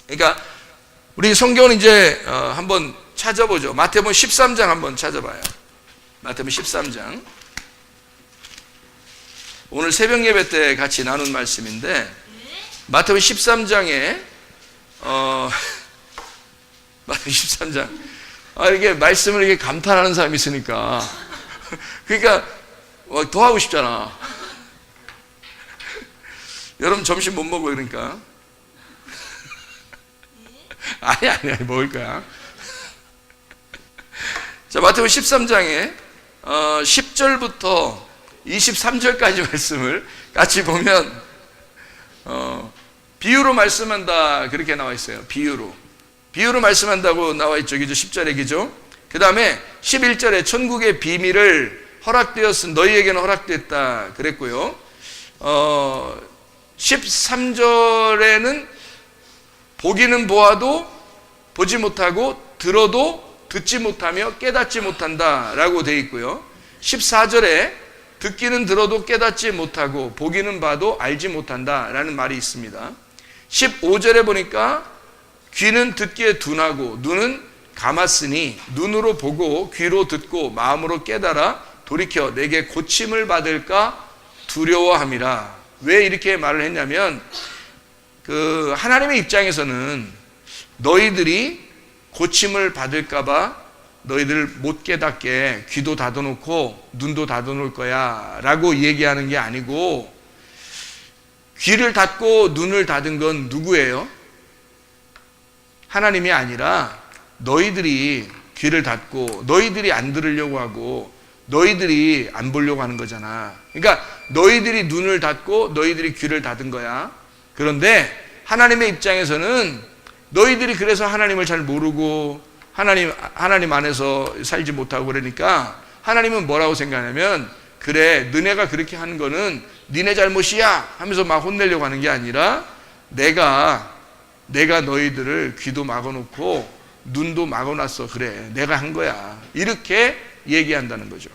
그러니까 우리 성경은 이제 한번 찾아보죠. 마태복음 13장 한번 찾아봐요. 마태복음 13장. 오늘 새벽 예배 때 같이 나눈 말씀인데 마태복음 13장에 마태복음 13장 이렇게 말씀을 이렇게 감탄하는 사람이 있으니까 그러니까 더 하고 싶잖아. 여러분 점심 못 먹어 그러니까 아니 먹을 거야. 자, 마태복음 13장에 10절부터 23절까지 말씀을 같이 보면 비유로 말씀한다 그렇게 나와 있어요. 비유로 말씀한다고 나와 있죠. 그죠? 10절에 그죠? 그 다음에 11절에 천국의 비밀을 너희에게는 허락됐다 그랬고요. 13절에는 보기는 보아도 보지 못하고 들어도 듣지 못하며 깨닫지 못한다 라고 되어 있고요. 14절에 듣기는 들어도 깨닫지 못하고 보기는 봐도 알지 못한다 라는 말이 있습니다. 15절에 보니까 귀는 듣기에 둔하고 눈은 감았으니 눈으로 보고 귀로 듣고 마음으로 깨달아 돌이켜 내게 고침을 받을까 두려워함이라. 왜 이렇게 말을 했냐면 하나님의 입장에서는 너희들이 고침을 받을까봐 너희들 못 깨닫게 귀도 닫아놓고 눈도 닫아놓을 거야 라고 얘기하는 게 아니고, 귀를 닫고 눈을 닫은 건 누구예요? 하나님이 아니라 너희들이 귀를 닫고 너희들이 안 들으려고 하고 너희들이 안 보려고 하는 거잖아. 그러니까 너희들이 눈을 닫고 너희들이 귀를 닫은 거야. 그런데 하나님의 입장에서는 너희들이 그래서 하나님을 잘 모르고 하나님 안에서 살지 못하고 그러니까 하나님은 뭐라고 생각하냐면, 그래 너네가 그렇게 하는 거는 니네 잘못이야 하면서 막 혼내려고 하는 게 아니라 내가 너희들을 귀도 막아놓고 눈도 막아놨어. 그래 내가 한 거야. 이렇게 얘기한다는 거죠.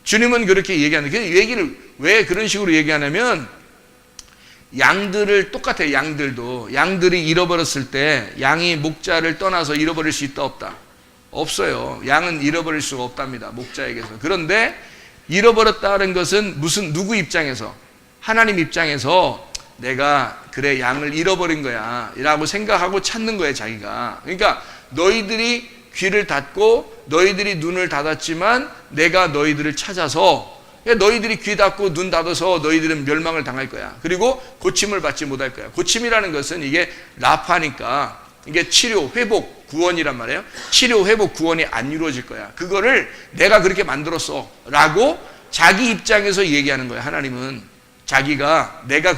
주님은 그렇게 얘기하는데, 그 얘기를 왜 그런 식으로 얘기하냐면, 양들을 똑같아요. 양들이 잃어버렸을 때 양이 목자를 떠나서 잃어버릴 수 있다 없다? 없어요. 양은 잃어버릴 수가 없답니다, 목자에게서. 그런데 잃어버렸다는 것은 누구 입장에서? 하나님 입장에서 내가 그래 양을 잃어버린 거야 라고 생각하고 찾는 거예요, 자기가. 그러니까 너희들이 귀를 닫고 너희들이 눈을 닫았지만 내가 너희들을 찾아서, 너희들이 귀 닫고 눈 닫아서 너희들은 멸망을 당할 거야. 그리고 고침을 받지 못할 거야. 고침이라는 것은 이게 라파니까 이게 치료, 회복, 구원이란 말이에요. 치료, 회복, 구원이 안 이루어질 거야. 그거를 내가 그렇게 만들었어 라고 자기 입장에서 얘기하는 거야. 하나님은 자기가 내가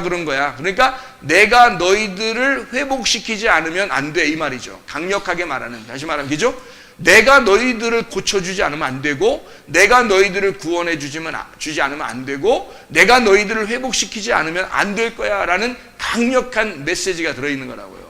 그런 거야. 그러니까 내가 너희들을 회복시키지 않으면 안 돼, 이 말이죠. 강력하게 말하는, 다시 말하면 그죠? 내가 너희들을 고쳐주지 않으면 안 되고, 내가 너희들을 구원해 주지 않으면 안 되고, 내가 너희들을 회복시키지 않으면 안 될 거야 라는 강력한 메시지가 들어있는 거라고요.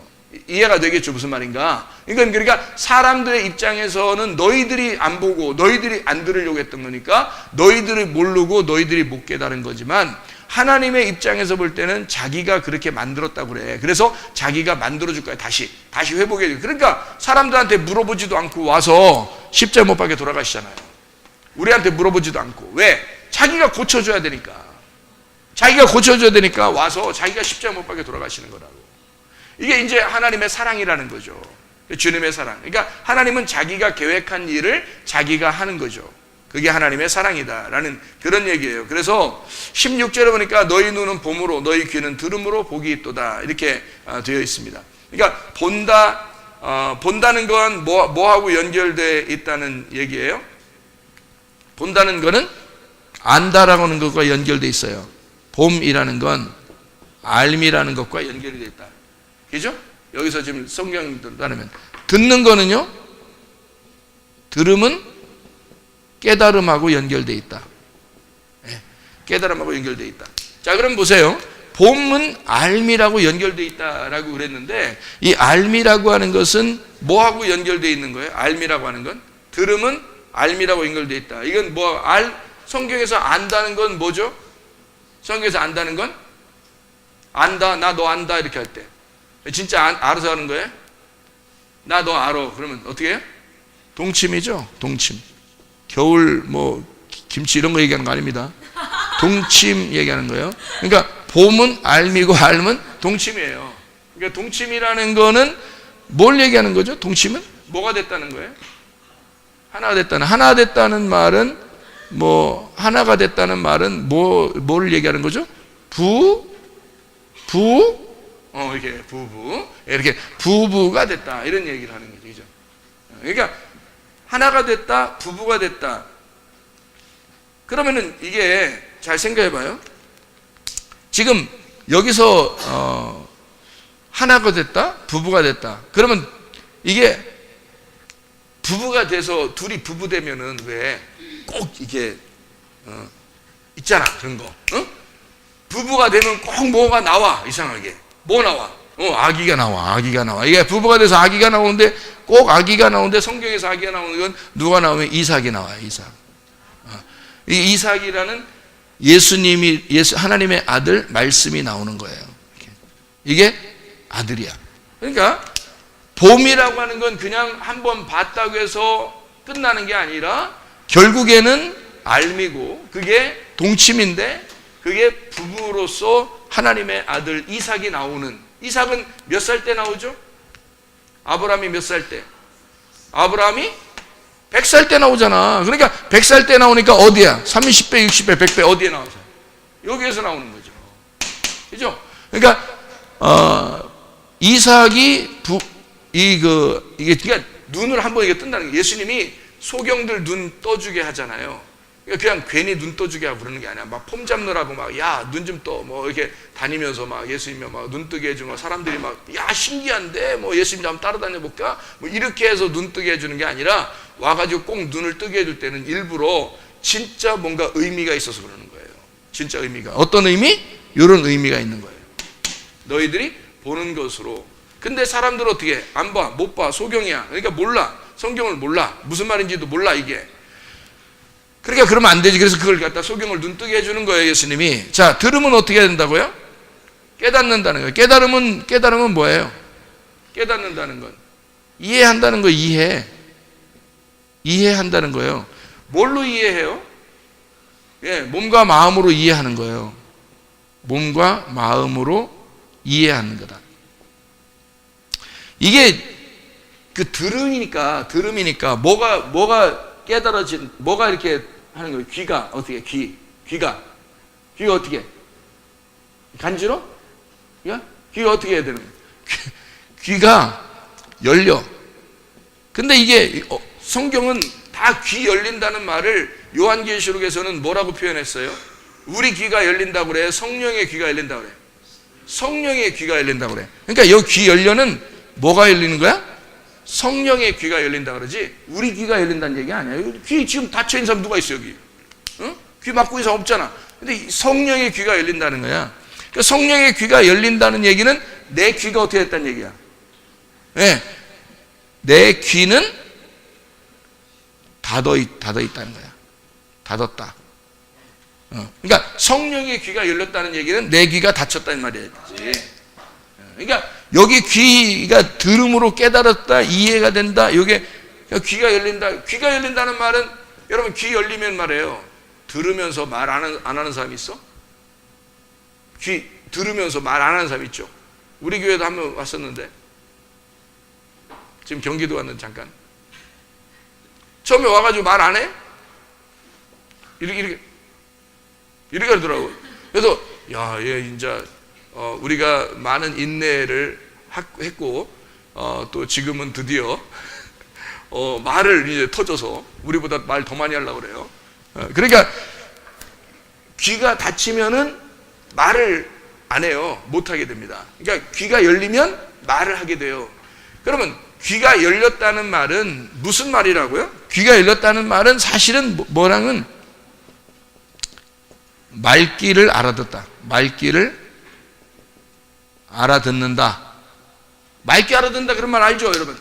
이해가 되겠죠? 무슨 말인가? 그러니까 사람들의 입장에서는 너희들이 안 보고 너희들이 안 들으려고 했던 거니까 너희들이 모르고 너희들이 못 깨달은 거지만, 하나님의 입장에서 볼 때는 자기가 그렇게 만들었다고 그래. 그래서 자기가 만들어줄 거야. 다시 회복해 줄. 그러니까 사람들한테 물어보지도 않고 와서 십자가 못 박혀 돌아가시잖아요. 우리한테 물어보지도 않고. 왜? 자기가 고쳐줘야 되니까. 와서 자기가 십자가 못 박혀 돌아가시는 거라고. 이게 이제 하나님의 사랑이라는 거죠. 주님의 사랑. 그러니까 하나님은 자기가 계획한 일을 자기가 하는 거죠. 그게 하나님의 사랑이다라는 그런 얘기예요. 그래서 16절에 보니까 너희 눈은 봄으로 너희 귀는 들음으로 복이 있도다 이렇게 되어 있습니다. 그러니까 본다는 건 뭐하고 연결되어 있다는 얘기예요? 본다는 거는 안다라고 하는 것과 연결되어 있어요. 봄이라는 건 알미라는 것과 연결이 되어 있다. 그죠? 여기서 지금 성경을 따르면 듣는 거는요, 들음은 깨달음하고 연결되어 있다. 깨달음하고 연결되어 있다. 자, 그럼 보세요. 봄은 알미라고 연결되어 있다라고 그랬는데, 이 알미라고 하는 것은 뭐하고 연결되어 있는 거예요? 알미라고 하는 건 들음은 알미라고 연결되어 있다. 이건 성경에서 안다는 건 뭐죠? 성경에서 안다는 건 안다, 나 너 안다 이렇게 할 때. 진짜 알아서 하는 거예요? 나 너 알아. 그러면 어떻게 해요? 동침이죠. 동침. 겨울 뭐 김치 이런 거 얘기하는 거 아닙니다. 동침 얘기하는 거예요. 그러니까 봄은 알미고 알면 동침이에요. 그러니까 동침이라는 거는 뭘 얘기하는 거죠? 동침은 뭐가 됐다는 거예요? 하나가 됐다는 말은 뭐 하나가 됐다는 말은 뭘 얘기하는 거죠? 이렇게 부부 이렇게 부부가 됐다 이런 얘기를 하는 거죠. 그죠? 그러니까 하나가 됐다, 부부가 됐다. 그러면은 이게 잘 생각해봐요. 지금 여기서 하나가 됐다, 부부가 됐다. 그러면 이게 부부가 돼서 둘이 부부 되면은 왜 꼭 이게 있잖아 그런 거. 부부가 되면 꼭 뭐가 나와 이상하게. 뭐 나와? 아기가 나와. 이게 부부가 돼서 아기가 나오는데 꼭 아기가 나오는데 성경에서 아기가 나오는 건 누가 나오면 이삭이 나와요. 이삭. 이 이삭이라는 하나님의 아들 말씀이 나오는 거예요. 이게 아들이야. 그러니까 봄이라고 하는 건 그냥 한번 봤다고 해서 끝나는 게 아니라 결국에는 알미고 그게 동침인데 그게 부부로서 하나님의 아들 이삭이 나오는. 이삭은 몇 살 때 나오죠? 아브라함이 몇 살 때? 아브라함이 100살 때 나오잖아. 그러니까 100살 때 나오니까 어디야? 30배, 60배, 100배 어디에 나오죠? 여기에서 나오는 거죠. 그죠? 그러니까 이삭이 이게 그러니까 눈을 한번 이게 뜬다는 게 예수님이 소경들 눈 떠주게 하잖아요. 그냥 괜히 눈 떠주게 하고 그러는 게 아니야. 막 폼 잡느라고 막 야 눈 좀 떠 뭐 이렇게 다니면서 막 예수님이 막 눈 뜨게 해주고 사람들이 막 야 신기한데 뭐 예수님 한번 따라다녀 볼까 뭐 이렇게 해서 눈 뜨게 해주는 게 아니라 와가지고 꼭 눈을 뜨게 해줄 때는 일부러 진짜 뭔가 의미가 있어서 그러는 거예요. 진짜 의미가 어떤 의미? 이런 의미가 있는 거예요. 너희들이 보는 것으로. 근데 사람들 어떻게 안 봐, 못 봐, 소경이야. 그러니까 몰라, 성경을 몰라, 무슨 말인지도 몰라 이게. 그러니까 그러면 안 되지. 그래서 그걸 갖다 소경을 눈 뜨게 해주는 거예요, 예수님이. 자, 들으면 어떻게 해야 된다고요? 깨닫는다는 거예요. 깨달음은 뭐예요? 깨닫는다는 건 이해한다는 거. 이해한다는 거예요. 뭘로 이해해요? 예, 몸과 마음으로 이해하는 거예요. 몸과 마음으로 이해하는 거다. 이게 그 들음이니까 뭐가 깨달아진 뭐가 이렇게 하는 거예요. 귀가 어떻게 귀가 어떻게 간지러? 귀가 어떻게 해야 되는 거예요? 귀가 열려. 근데 이게 성경은 다 귀 열린다는 말을 요한계시록에서는 뭐라고 표현했어요? 우리 귀가 열린다고 그래. 성령의 귀가 열린다고 그래. 성령의 귀가 열린다고 그래. 그러니까 이 귀 열려는 뭐가 열리는 거야? 성령의 귀가 열린다 그러지 우리 귀가 열린다는 얘기 아니야. 귀 지금 닫혀있는 사람 누가 있어 여기? 귀 막고 있는 사람 없잖아. 근데 성령의 귀가 열린다는 거야. 그러니까 성령의 귀가 열린다는 얘기는 내 귀가 어떻게 됐다는 얘기야. 네. 내 귀는 닫아있다는 거야. 닫았다. 그러니까 성령의 귀가 열렸다는 얘기는 내 귀가 닫혔다는 말이지. 그러니까 여기 귀가 들음으로 깨달았다, 이해가 된다. 이게 귀가 열린다. 귀가 열린다는 말은 여러분 귀 열리면 말이에요. 들으면서 말 안 하는 사람 있어? 귀 들으면서 말 안 하는 사람 있죠? 우리 교회도 한 번 왔었는데 지금 경기도 왔는데 잠깐 처음에 와가지고 말 안 해? 이렇게 하더라고. 그래서 야, 얘 진짜 우리가 많은 인내를 했고 또 지금은 드디어 말을 이제 터져서 우리보다 말 더 많이 하려고 그래요. 그러니까 귀가 닫히면은 말을 안 해요. 못 하게 됩니다. 그러니까 귀가 열리면 말을 하게 돼요. 그러면 귀가 열렸다는 말은 무슨 말이라고요? 귀가 열렸다는 말은 사실은 뭐랑은 말귀를 알아듣다. 말귀를 알아듣는다. 말귀 알아듣는다 그런 말 알죠, 여러분?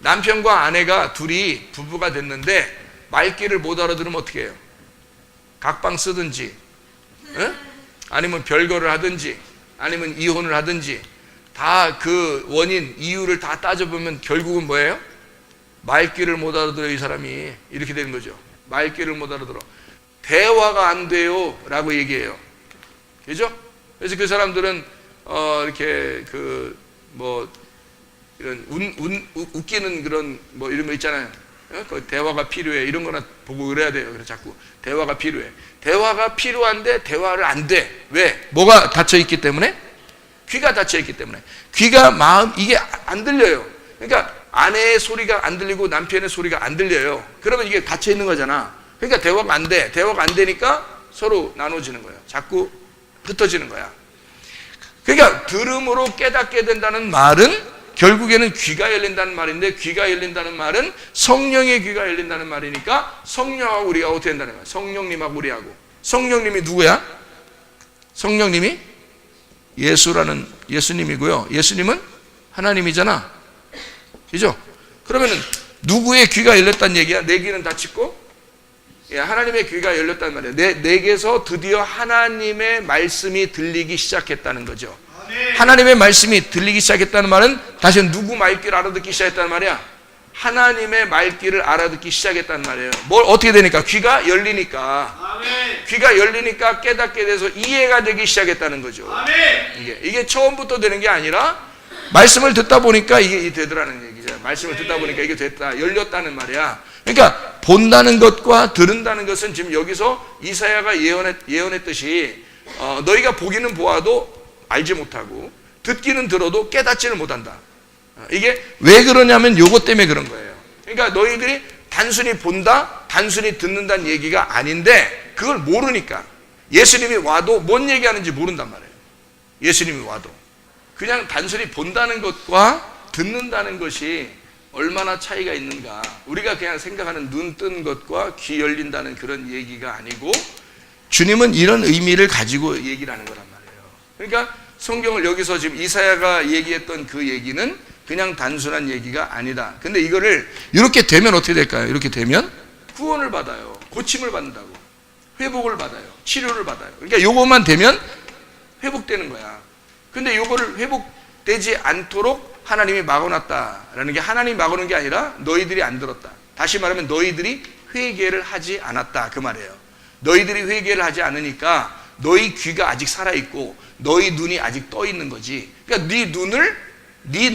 남편과 아내가 둘이 부부가 됐는데 말귀를 못 알아들으면 어떻게 해요? 각방 쓰든지, 아니면 별거를 하든지, 아니면 이혼을 하든지, 다 그 원인, 이유를 다 따져보면 결국은 뭐예요? 말귀를 못 알아들어. 이 사람이 이렇게 되는 거죠. 말귀를 못 알아들어. 대화가 안 돼요 라고 얘기해요. 그죠? 그래서 그 사람들은 이렇게 그 뭐 이런 웃기는 그런 뭐 이런 거 있잖아요. 그 대화가 필요해 이런 거나 보고 그래야 돼요. 그래서 자꾸 대화가 필요해. 대화가 필요한데 대화를 안 돼. 왜? 뭐가 닫혀 있기 때문에? 귀가 닫혀 있기 때문에. 귀가 마음 이게 안 들려요. 그러니까 아내의 소리가 안 들리고 남편의 소리가 안 들려요. 그러면 이게 닫혀 있는 거잖아. 그러니까 대화가 안 돼. 대화가 안 되니까 서로 나눠지는 거예요. 자꾸 흩어지는 거야. 그러니까 들음으로 깨닫게 된다는 말은 결국에는 귀가 열린다는 말인데, 귀가 열린다는 말은 성령의 귀가 열린다는 말이니까 성령하고 우리가 어떻게 된다는 거야? 성령님하고 우리하고. 성령님이 누구야? 성령님이 예수님이고요. 예수님은 하나님이잖아. 그죠? 그러면은 누구의 귀가 열렸다는 얘기야? 내 귀는 닫히고 하나님의 귀가 열렸단 말이에요. 내게서 드디어 하나님의 말씀이 들리기 시작했다는 거죠. 하나님의 말씀이 들리기 시작했다는 말은 다시 누구 말귀를 알아듣기 시작했다는 말이야? 하나님의 말귀를 알아듣기 시작했다는 말이에요. 뭘 어떻게 되니까? 귀가 열리니까. 귀가 열리니까 깨닫게 돼서 이해가 되기 시작했다는 거죠. 이게 처음부터 되는 게 아니라 말씀을 듣다 보니까 이게 되더라는 얘기죠. 말씀을 듣다 보니까 이게 됐다. 열렸다는 말이야. 그러니까 본다는 것과 들은다는 것은 지금 여기서 이사야가 예언했듯이 너희가 보기는 보아도 알지 못하고 듣기는 들어도 깨닫지를 못한다. 이게 왜 그러냐면 요것 때문에 그런 거예요. 그러니까 너희들이 단순히 본다, 단순히 듣는다는 얘기가 아닌데 그걸 모르니까 예수님이 와도 뭔 얘기하는지 모른단 말이에요. 예수님이 와도 그냥 단순히 본다는 것과 듣는다는 것이 얼마나 차이가 있는가. 우리가 그냥 생각하는 눈 뜬 것과 귀 열린다는 그런 얘기가 아니고 주님은 이런 의미를 가지고 얘기를 하는 거란 말이에요. 그러니까 성경을 여기서 지금 이사야가 얘기했던 그 얘기는 그냥 단순한 얘기가 아니다. 근데 이거를 이렇게 되면 어떻게 될까요? 이렇게 되면 구원을 받아요. 고침을 받는다고. 회복을 받아요. 치료를 받아요. 그러니까 요것만 되면 회복되는 거야. 근데 요거를 회복되지 않도록 하나님이 막아놨다라는 게 하나님이 막아놓은 게 아니라 너희들이 안 들었다. 다시 말하면 너희들이 회개를 하지 않았다 그 말이에요. 너희들이 회개를 하지 않으니까 너희 귀가 아직 살아있고 너희 눈이 아직 떠 있는 거지. 그러니까 네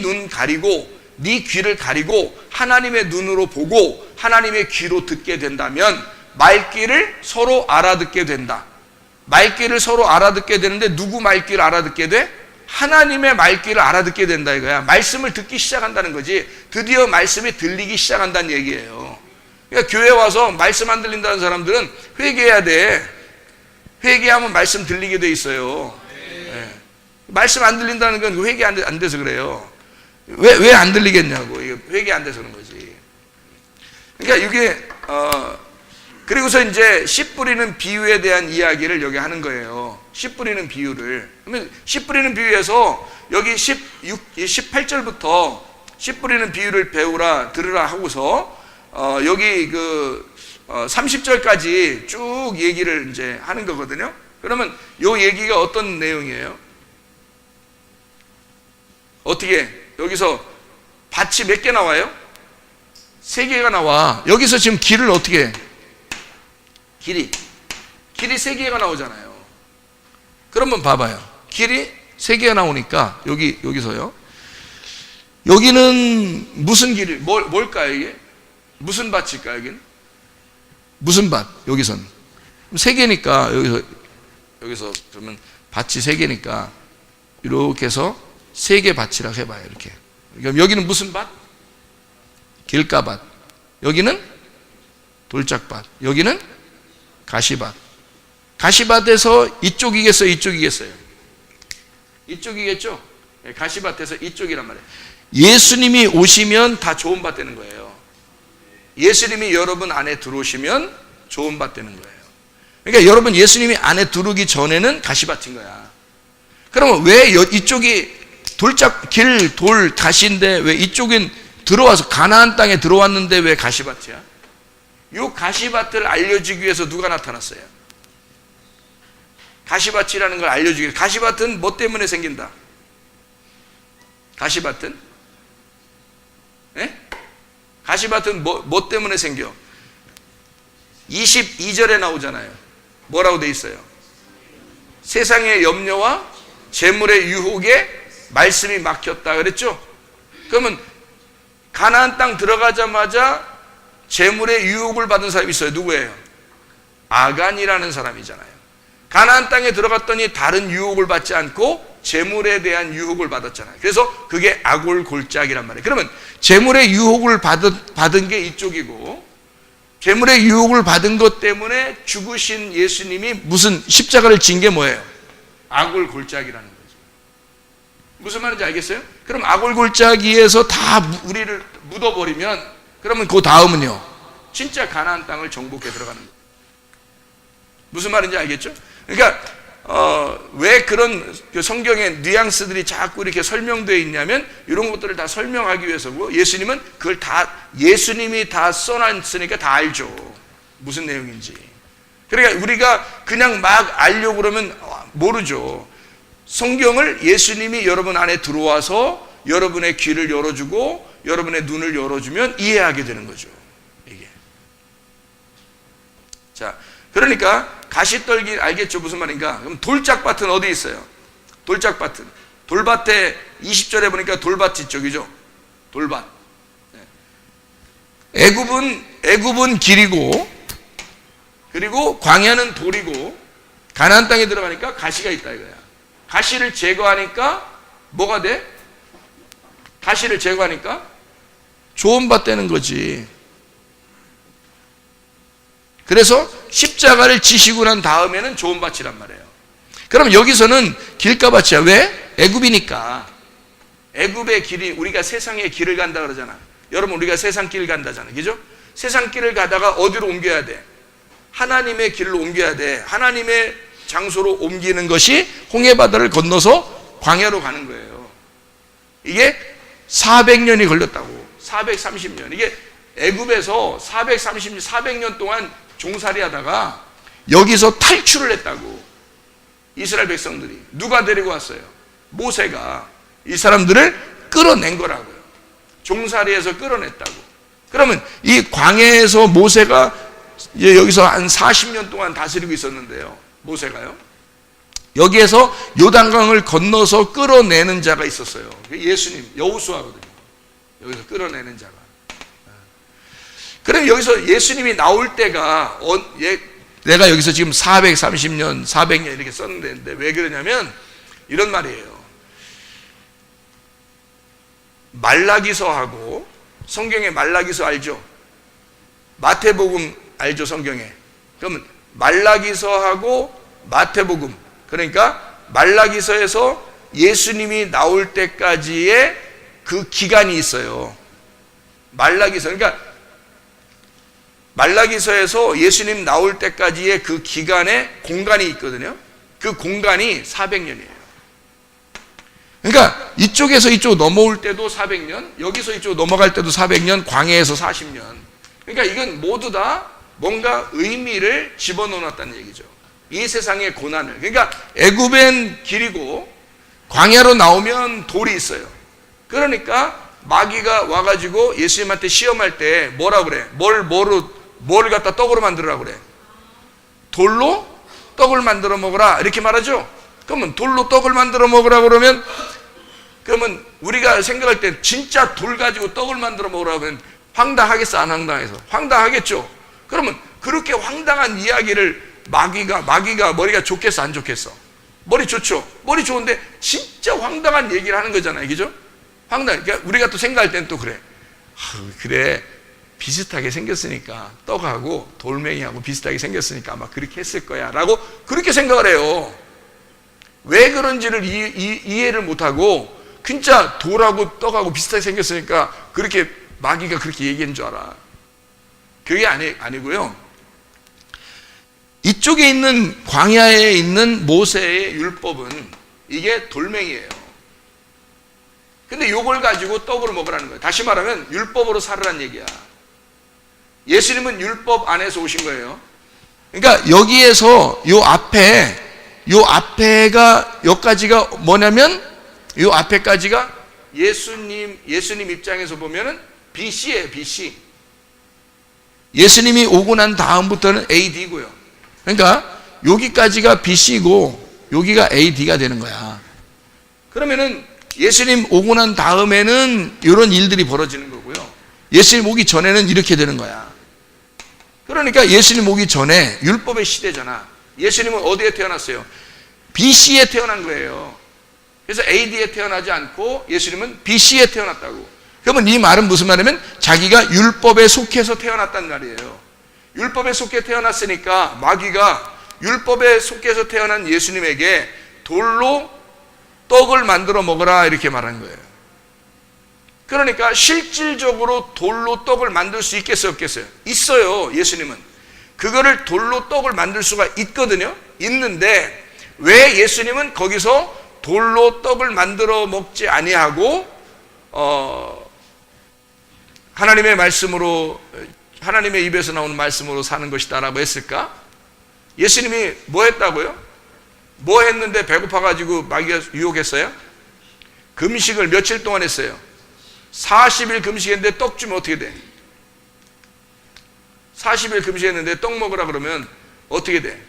눈 가리고 네 귀를 가리고 하나님의 눈으로 보고 하나님의 귀로 듣게 된다면 말귀를 서로 알아듣게 된다. 말귀를 서로 알아듣게 되는데 누구 말귀를 알아듣게 돼? 하나님의 말귀를 알아듣게 된다 이거야. 말씀을 듣기 시작한다는 거지. 드디어 말씀이 들리기 시작한다는 얘기예요. 그러니까 교회 와서 말씀 안 들린다는 사람들은 회개해야 돼. 회개하면 말씀 들리게 돼 있어요. 네. 말씀 안 들린다는 건 회개 안 돼서 그래요. 왜 안 들리겠냐고. 이게 회개 안 돼서 그런 거지. 그러니까 이게 그리고서 이제 씨 뿌리는 비유에 대한 이야기를 여기 하는 거예요. 씨 뿌리는 비유를. 그러면 씨 뿌리는 비유에서 여기 18절부터 씨 뿌리는 비유를 배우라 들으라 하고서 여기 그 30절까지 쭉 얘기를 이제 하는 거거든요. 그러면 요 얘기가 어떤 내용이에요? 어떻게 여기서 밭이 몇 개 나와요? 3개가 나와. 여기서 지금 길을 어떻게 해? 길이 3개가 나오잖아요. 그러면 봐봐요. 길이 3개가 나오니까 여기서요. 여기는 무슨 길이 뭘까요 이게? 무슨 밭일까요 여기는? 무슨 밭? 여기선 3개니까 여기서 그러면 밭이 3개니까 이렇게 해서 3개 밭이라고 해봐요. 이렇게. 그럼 여기는 무슨 밭? 길가밭. 여기는 돌짝밭. 여기는 가시밭. 가시밭에서 이쪽이겠어요? 이쪽이겠어요? 이쪽이겠죠? 가시밭에서 이쪽이란 말이에요. 예수님이 오시면 다 좋은 밭 되는 거예요. 예수님이 여러분 안에 들어오시면 좋은 밭 되는 거예요. 그러니까 여러분 예수님이 안에 들어오기 전에는 가시밭인 거야. 그러면 왜 이쪽이 돌 가시인데 왜 이쪽엔 들어와서 가나안 땅에 들어왔는데 왜 가시밭이야? 이 가시밭을 알려주기 위해서 누가 나타났어요? 가시밭이라는 걸 알려주기 위해서. 가시밭은 뭐 때문에 생긴다? 가시밭은? 예? 가시밭은 뭐 때문에 생겨? 22절에 나오잖아요. 뭐라고 돼 있어요? 세상의 염려와 재물의 유혹에 말씀이 막혔다 그랬죠? 그러면 가나안 땅 들어가자마자 재물의 유혹을 받은 사람이 있어요. 누구예요? 아간이라는 사람이잖아요. 가나안 땅에 들어갔더니 다른 유혹을 받지 않고 재물에 대한 유혹을 받았잖아요. 그래서 그게 아골골짝이란 말이에요. 그러면 재물의 유혹을 받은 게 이쪽이고, 재물의 유혹을 받은 것 때문에 죽으신 예수님이 무슨 십자가를 진 게 뭐예요? 아골골짝이라는 거죠. 무슨 말인지 알겠어요? 그럼 아골골짜기에서 다 우리를 묻어버리면, 그러면 그 다음은요, 진짜 가나안 땅을 정복해 들어가는 거예요. 무슨 말인지 알겠죠? 그러니까 왜 그런 성경의 뉘앙스들이 자꾸 이렇게 설명되어 있냐면, 이런 것들을 다 설명하기 위해서고, 예수님은 그걸 다, 예수님이 다 써놨으니까 다 알죠, 무슨 내용인지. 그러니까 우리가 그냥 막 알려고 그러면 모르죠. 성경을 예수님이 여러분 안에 들어와서 여러분의 귀를 열어주고 여러분의 눈을 열어주면 이해하게 되는 거죠, 이게. 자, 그러니까 가시떨기 알겠죠? 무슨 말인가? 그럼 돌짝밭은 어디 있어요? 돌짝밭은, 돌밭에 20절에 보니까 돌밭 이쪽이죠. 돌밭. 애굽은 길이고, 그리고 광야는 돌이고, 가나안 땅에 들어가니까 가시가 있다 이거야. 가시를 제거하니까 뭐가 돼? 가시를 제거하니까 좋은 밭 되는 거지. 그래서 십자가를 지시고 난 다음에는 좋은 밭이란 말이에요. 그럼 여기서는 길가밭이야. 왜? 애굽이니까. 애굽의 길이, 우리가 세상의 길을 간다 그러잖아. 여러분, 우리가 세상 길 간다잖아, 그죠? 세상 길을 가다가 어디로 옮겨야 돼? 하나님의 길로 옮겨야 돼. 하나님의 장소로 옮기는 것이 홍해바다를 건너서 광야로 가는 거예요. 이게 400년이 걸렸다고. 430년. 이게 애굽에서 400년 동안 종살이 하다가 여기서 탈출을 했다고. 이스라엘 백성들이. 누가 데리고 왔어요? 모세가 이 사람들을 끌어낸 거라고요. 종살이에서 끌어냈다고. 그러면 이 광야에서 모세가 여기서 한 40년 동안 다스리고 있었는데요, 모세가요, 여기에서 요단강을 건너서 끌어내는 자가 있었어요. 예수님, 여호수아거든요. 여기서 끌어내는 자가. 그럼 여기서 예수님이 나올 때가, 내가 여기서 지금 430년, 400년 이렇게 썼는데 왜 그러냐면 이런 말이에요. 말라기서하고, 성경에 말라기서 알죠? 마태복음 알죠, 성경에? 그러면 말라기서하고 마태복음, 그러니까 말라기서에서 예수님이 나올 때까지의 그 기간이 있어요. 말라기서, 그러니까 말라기서에서 예수님 나올 때까지의 그 기간에 공간이 있거든요. 그 공간이 400년이에요. 그러니까 이쪽에서 이쪽 넘어올 때도 400년, 여기서 이쪽 넘어갈 때도 400년, 광야에서 40년. 그러니까 이건 모두 다 뭔가 의미를 집어넣어놨다는 얘기죠. 이 세상의 고난을. 그러니까 애굽엔 길이고 광야로 나오면 돌이 있어요. 그러니까 마귀가 와가지고 예수님한테 시험할 때 뭐라 그래? 뭘 갖다 떡으로 만들으라고 그래? 돌로 떡을 만들어 먹으라 이렇게 말하죠. 그러면 돌로 떡을 만들어 먹으라 그러면 우리가 생각할 때 진짜 돌 가지고 떡을 만들어 먹으라 하면 황당하겠어, 안 황당해서? 황당하겠죠. 그러면 그렇게 황당한 이야기를 마귀가 머리가 좋겠어, 안 좋겠어? 머리 좋죠. 머리 좋은데 진짜 황당한 얘기를 하는 거잖아요, 그죠? 그러니까 우리가 또 생각할 때는 또 그래. 그래, 비슷하게 생겼으니까, 떡하고 돌멩이하고 비슷하게 생겼으니까 아마 그렇게 했을 거야 라고 그렇게 생각을 해요. 왜 그런지를 이해를 못하고 진짜 돌하고 떡하고 비슷하게 생겼으니까 그렇게 마귀가 그렇게 얘기한 줄 알아. 그게 아니고요. 이쪽에 있는 광야에 있는 모세의 율법은 이게 돌멩이에요. 근데 이걸 가지고 떡으로 먹으라는 거예요. 다시 말하면 율법으로 살으란 얘기야. 예수님은 율법 안에서 오신 거예요. 그러니까 여기에서 여기까지가 뭐냐면 요 앞에까지가 예수님 입장에서 보면은 BC예요, BC. 예수님이 오고 난 다음부터는 AD고요. 그러니까 여기까지가 BC고 여기가 AD가 되는 거야. 그러면은 예수님 오고 난 다음에는 이런 일들이 벌어지는 거고요. 예수님 오기 전에는 이렇게 되는 거야. 그러니까 예수님 오기 전에 율법의 시대잖아. 예수님은 어디에 태어났어요? BC에 태어난 거예요. 그래서 AD에 태어나지 않고 예수님은 BC에 태어났다고. 그러면 이 말은 무슨 말이냐면 자기가 율법에 속해서 태어났단 말이에요. 율법에 속해 태어났으니까 마귀가 율법에 속해서 태어난 예수님에게 돌로 떡을 만들어 먹어라 이렇게 말한 거예요. 그러니까 실질적으로 돌로 떡을 만들 수 있겠어요, 없겠어요? 있어요. 예수님은 그거를 돌로 떡을 만들 수가 있거든요. 있는데 왜 예수님은 거기서 돌로 떡을 만들어 먹지 아니하고 하나님의 말씀으로, 하나님의 입에서 나오는 말씀으로 사는 것이다라고 했을까? 예수님이 뭐 했다고요? 뭐 했는데 배고파가지고 마귀가 유혹했어요? 금식을 며칠 동안 했어요? 40일 금식했는데 떡 주면 어떻게 돼? 40일 금식했는데 떡 먹으라 그러면 어떻게 돼?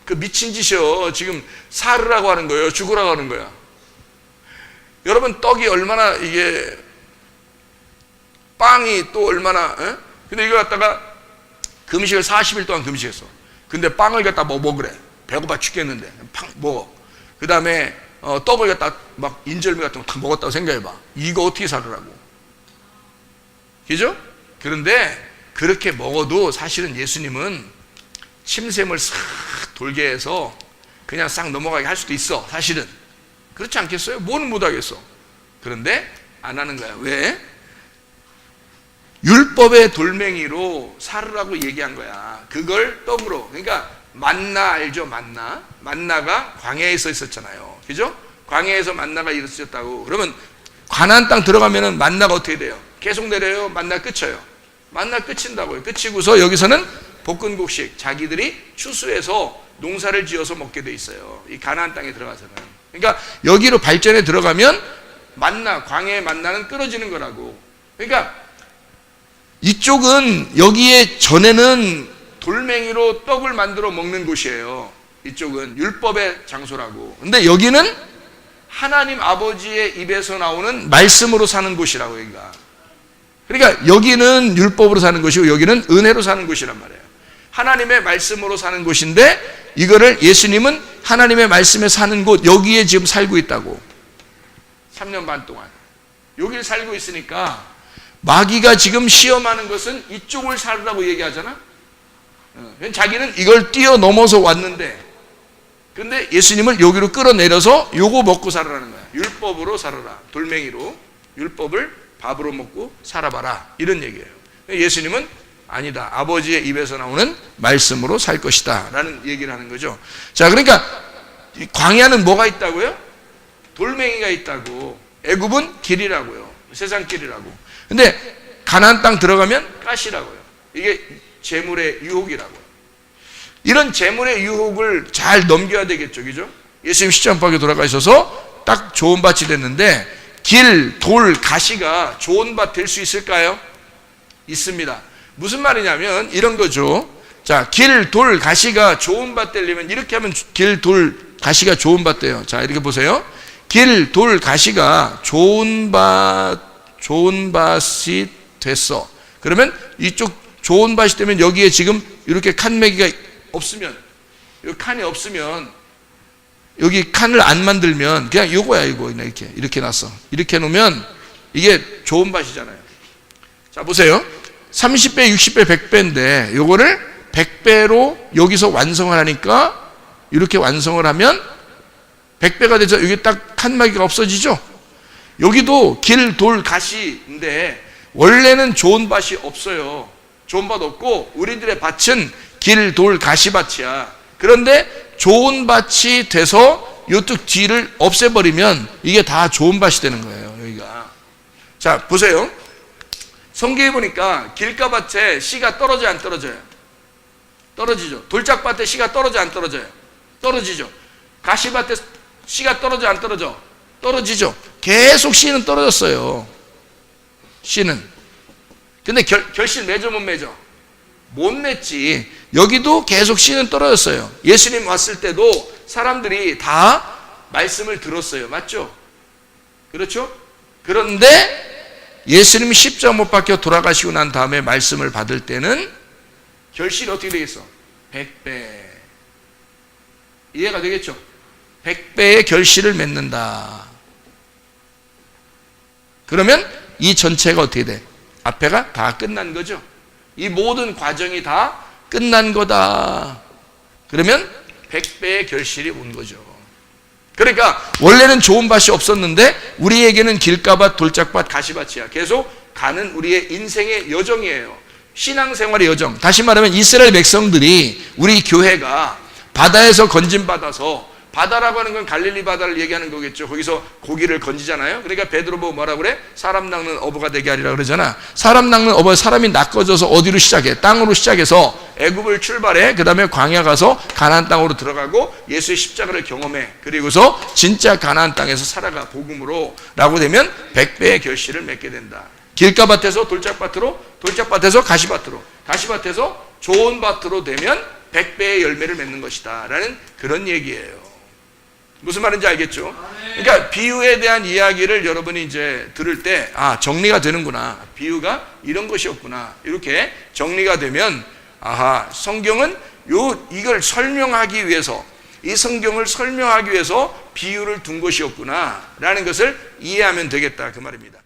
그 미친 짓이요. 지금 살으라고 하는 거예요? 죽으라고 하는 거야? 여러분, 떡이 얼마나 이게 빵이 또 얼마나, 근데 이거 갖다가 금식을 40일 동안 금식했어. 근데 빵을 갖다 뭐 먹으래. 배고파 죽겠는데 먹어. 그 다음에 떡을 갖다 막 인절미 같은 거 다 먹었다고 생각해봐. 이거 어떻게 살으라고? 그죠? 그런데 그렇게 먹어도 사실은 예수님은 침샘을 싹 돌게 해서 그냥 싹 넘어가게 할 수도 있어. 사실은 그렇지 않겠어요? 뭐는 못하겠어. 그런데 안 하는 거야. 왜? 율법의 돌멩이로 살으라고 얘기한 거야. 그걸 떡으로. 그러니까 만나 알죠? 만나가 광야에서 있었잖아요. 그죠? 광야에서 만나가 있었다고. 그러면 가나안 땅 들어가면은 만나가 어떻게 돼요? 계속 내려요? 만나 끝쳐요? 만나 끝친다고요. 끝이고서 여기서는 볶은국식, 자기들이 추수해서 농사를 지어서 먹게 돼 있어요. 이 가나안 땅에 들어가서는. 그러니까 여기로 발전에 들어가면 만나, 광야의 만나는 끊어지는 거라고. 그러니까 이쪽은 여기에 전에는 돌멩이로 떡을 만들어 먹는 곳이에요. 이쪽은 율법의 장소라고. 근데 여기는 하나님 아버지의 입에서 나오는 말씀으로 사는 곳이라고. 여기가. 그러니까 여기는 율법으로 사는 곳이고 여기는 은혜로 사는 곳이란 말이에요. 하나님의 말씀으로 사는 곳인데 이거를 예수님은 하나님의 말씀에 사는 곳, 여기에 지금 살고 있다고. 3년 반 동안 여기를 살고 있으니까 마귀가 지금 시험하는 것은 이쪽을 살으라고 얘기하잖아. 자기는 이걸 뛰어넘어서 왔는데, 근데 예수님을 여기로 끌어내려서 요거 먹고 살아라는 거야. 율법으로 살아라. 돌멩이로. 율법을 밥으로 먹고 살아봐라. 이런 얘기예요. 예수님은 아니다. 아버지의 입에서 나오는 말씀으로 살 것이다. 라는 얘기를 하는 거죠. 자, 그러니까 광야는 뭐가 있다고요? 돌멩이가 있다고. 애굽은 길이라고요. 세상 길이라고. 근데 가나안 땅 들어가면 가시라고요. 이게 재물의 유혹이라고요. 이런 재물의 유혹을 잘 넘겨야 되겠죠. 그죠? 예수님 십자가에 돌아가셔서 딱 좋은 밭이 됐는데 길, 돌, 가시가 좋은 밭 될 수 있을까요? 있습니다. 무슨 말이냐면 이런 거죠. 자, 길, 돌, 가시가 좋은 밭 되려면 이렇게 하면 길, 돌, 가시가 좋은 밭 돼요. 자, 이렇게 보세요. 길, 돌, 가시가 좋은 밭이 됐어. 그러면 이쪽 좋은 밭이 되면 여기에 지금 이렇게 칸매기가 없으면, 여기 칸이 없으면, 여기 칸을 안 만들면 그냥 이거야. 이거 이렇게 놨어. 이렇게 놓으면 이게 좋은 밭이잖아요. 자, 보세요. 30배, 60배, 100배인데 요거를 100배로 여기서 완성을 하니까 이렇게 완성을 하면 100배가 돼서 여기 딱 칸막이가 없어지죠. 여기도 길, 돌, 가시인데 원래는 좋은 밭이 없어요. 좋은 밭 없고 우리들의 밭은 길, 돌, 가시밭이야. 그런데 좋은 밭이 돼서 이쪽 뒤를 없애버리면 이게 다 좋은 밭이 되는 거예요. 여기가. 자, 보세요. 성경에 보니까 길가밭에 씨가 떨어져요, 안 떨어져요? 떨어지죠. 돌짝밭에 씨가 떨어져, 안 떨어져요? 떨어지죠. 가시밭에 씨가 떨어져, 안 떨어져? 떨어지죠. 계속 씨는 떨어졌어요. 씨는. 근데 결실 맺어 못 맺어? 못 맺지. 여기도 계속 씨는 떨어졌어요. 예수님 왔을 때도 사람들이 다 말씀을 들었어요. 맞죠? 그렇죠? 그런데 예수님이 십자가 못 박혀 돌아가시고 난 다음에 말씀을 받을 때는 결실이 어떻게 되겠어? 100배. 이해가 되겠죠? 100배의 결실을 맺는다. 그러면 이 전체가 어떻게 돼? 앞에가 다 끝난 거죠. 이 모든 과정이 다 끝난 거다. 그러면 100배의 결실이 온 거죠. 그러니까 원래는 좋은 밭이 없었는데 우리에게는 길가밭, 돌짝밭, 가시밭이야. 계속 가는 우리의 인생의 여정이에요. 신앙생활의 여정. 다시 말하면 이스라엘 백성들이 우리 교회가 바다에서 건짐받아서, 바다라고 하는 건 갈릴리 바다를 얘기하는 거겠죠. 거기서 고기를 건지잖아요. 그러니까 베드로 보고 뭐라 그래? 사람 낚는 어부가 되게 하리라 그러잖아. 사람 낚는 어부, 사람이 낚아져서 어디로 시작해? 땅으로 시작해서 애굽을 출발해. 그 다음에 광야 가서 가나안 땅으로 들어가고 예수의 십자가를 경험해. 그리고서 진짜 가나안 땅에서 살아가, 복음으로. 라고 되면 100배의 결실을 맺게 된다. 길가밭에서 돌짝밭으로, 돌짝밭에서 가시밭으로, 가시밭에서 좋은 밭으로 되면 100배의 열매를 맺는 것이다 라는 그런 얘기예요. 무슨 말인지 알겠죠? 그러니까 비유에 대한 이야기를 여러분이 이제 들을 때, 아, 정리가 되는구나. 비유가 이런 것이었구나. 이렇게 정리가 되면, 아하, 성경은 이걸 설명하기 위해서, 이 성경을 설명하기 위해서 비유를 둔 것이었구나 라는 것을 이해하면 되겠다, 그 말입니다.